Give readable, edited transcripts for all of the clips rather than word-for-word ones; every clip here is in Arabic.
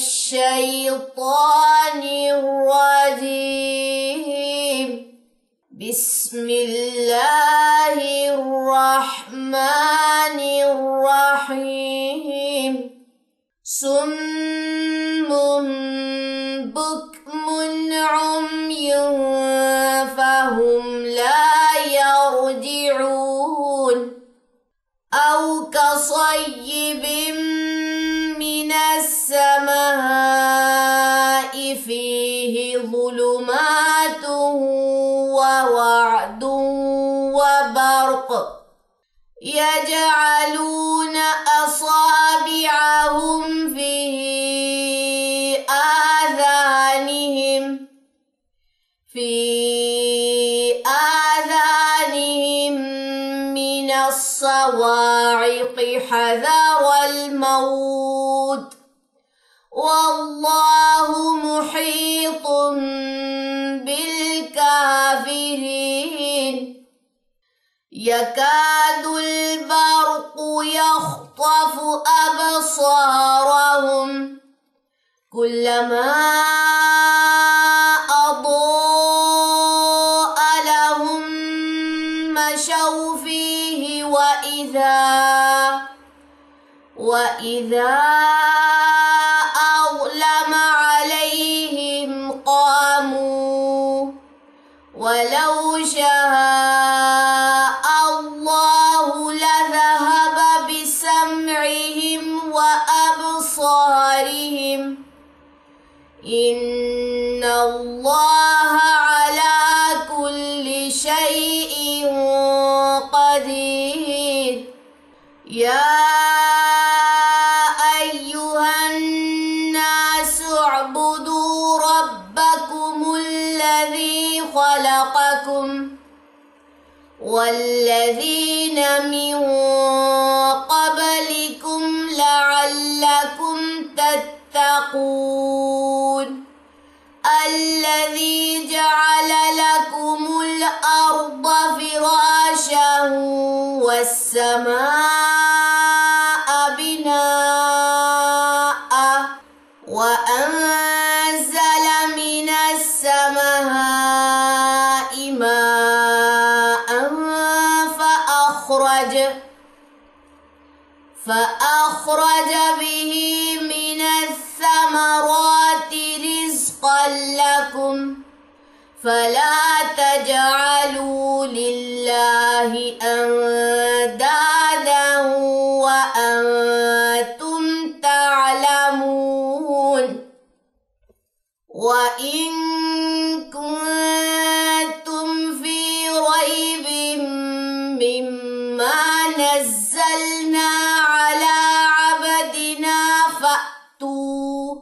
الشيطان الرجيم. بسم الله الرحمن الرحيم. صم بكم عمي فهم لا يرجعون. أو كصيب من السماء فيه ظلمات ورعد وبرق يجعلون أصابعهم في آذانهم من الصواعق حذر الموت والله محيط بالكافرين. يكاد البرق يخطف أبصارهم كلما أضاء لهم مشوا فيه وإذا أظلم عليهم قاموا ولو شاء الله لذهب بسمعهم وأبصارهم إن الله على كل شيء قدير. يا أيها الناس اعبدوا ربكم الذي خلقكم والذين من قبلكم لعلكم تتقون. الذي جعل لكم الأرض فراشا والسماء بناء وأنزل من السماء ماء فأخرج به من الثمرات رزقا لكم فلا تجعلوا لله أندادا وأنتم تعلمون. وإن كنتم في ريب مما نزلنا على عبدنا فأتوا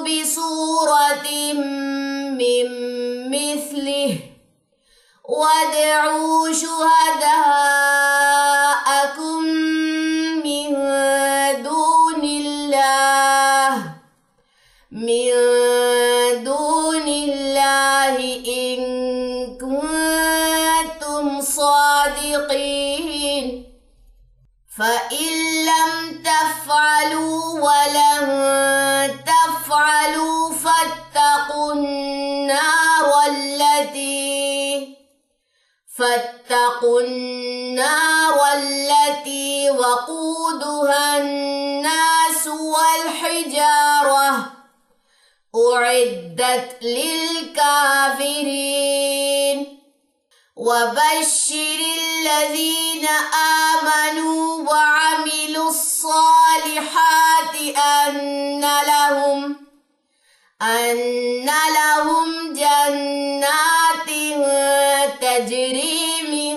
بسورة من مثله وادعوا شهداءكم من دون الله إن كنتم صادقين. فإن لم تفعلوا ولن تفعلوا فاتقوا النار التي وقودها الناس والحجارة أعدت للكافرين. وبشر الذين آمنوا وعملوا الصالحات أن لهم جنات تجري من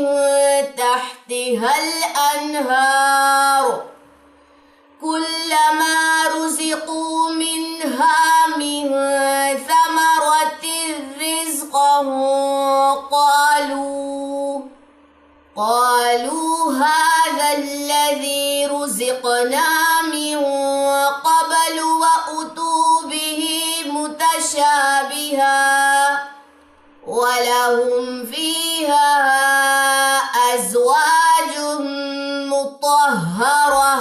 تحتها الأنهار كلما رزقوا منها من ثمرة رزقا قالوا هذا الذي رزقنا من قبل وأتوا به متشابها ولهم فيها أزواج مطهرة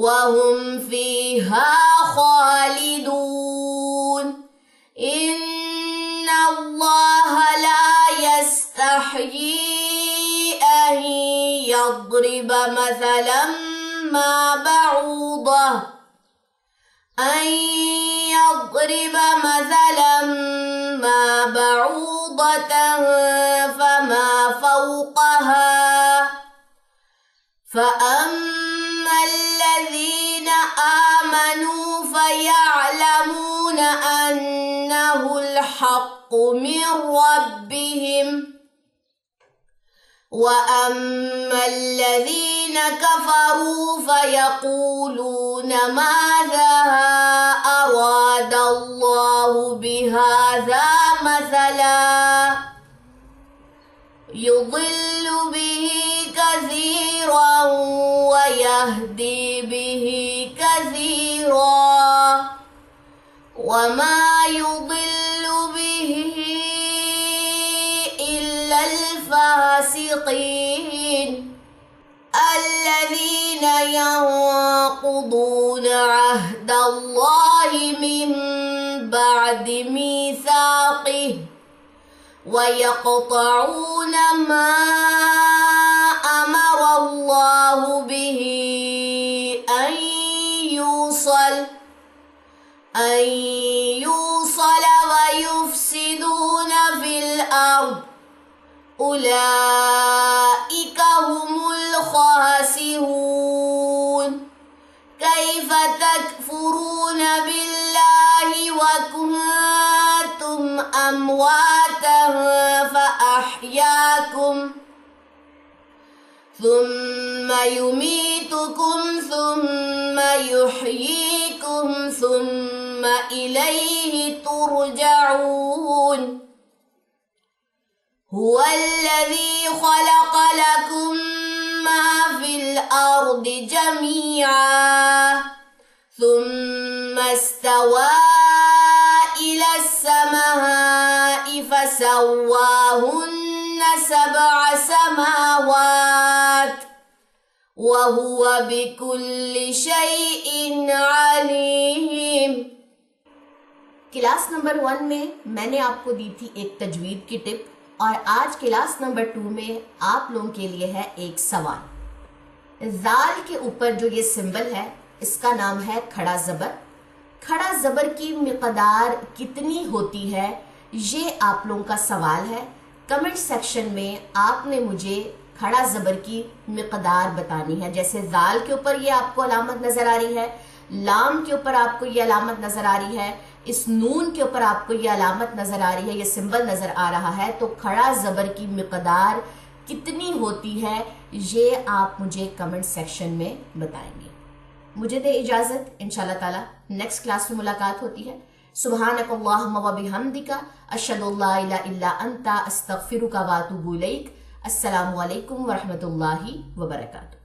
वहुम फीहा खालिदून। इन्नल्लाह ला यस्तहयी अन यद्रिब मसलन मा बऊदह أن يضرب مثلا ما بعوضة فما فوقها فأما الذين آمنوا فيعلمون أنه الحق من ربهم وأما الذين كفروا فيقولون ماذا أراد الله بهذا مثلا يضل به كثيرا ويهدي به كثيرا وما يضل به إلا الفاسقين الذين ينقضون عهد الله من بعد ميثاقه ويقطعون ما أمر الله به أن يوصل ويفسدون في الأرض أولئك هم الخاسرون كيف تكفرون بالله وكنتم أمواتا فأحياكم ثم يميتكم ثم يحييكم ثم إليه ترجعون هو الذي خلق لكم ما في الأرض جميعا ثم استوى إلى السماء فسواهن 7 سماوات وهو بكل شيء عليم। क्लास नंबर 1 में मैंने आपको दी थी एक तजवीद की टिप और आज क्लास नंबर 2 में आप लोगों के लिए है एक सवाल। जाल के ऊपर जो ये सिंबल है इसका नाम है खड़ा ज़बर। खड़ा ज़बर की मिक़दार कितनी होती है ये आप लोगों का सवाल है। कमेंट सेक्शन में आपने मुझे खड़ा ज़बर की मिक़दार बतानी है। जैसे जाल के ऊपर ये आपको अलामत नज़र आ रही है, लाम के ऊपर आपको ये अलामत नज़र आ रही है, इस नून के ऊपर आपको ये अलामत नज़र आ रही है, ये सिंबल नज़र आ रहा है। तो खड़ा ज़बर की मिक़दार कितनी होती है ये आप मुझे कमेंट सेक्शन में बताएंगे। मुझे दे इजाज़त, इंशाअल्लाह ताला नेक्स्ट क्लास में मुलाकात होती है। सुब्हानकल्लाहुम्मा व बिहम्दिका अशहदु अल्ला इलाहा इल्ला अंता अस्तगफिरुका व अतूबु इलैक। अस्सलामु अलैकुम व रहमतुल्लाहि व बरकातुहू।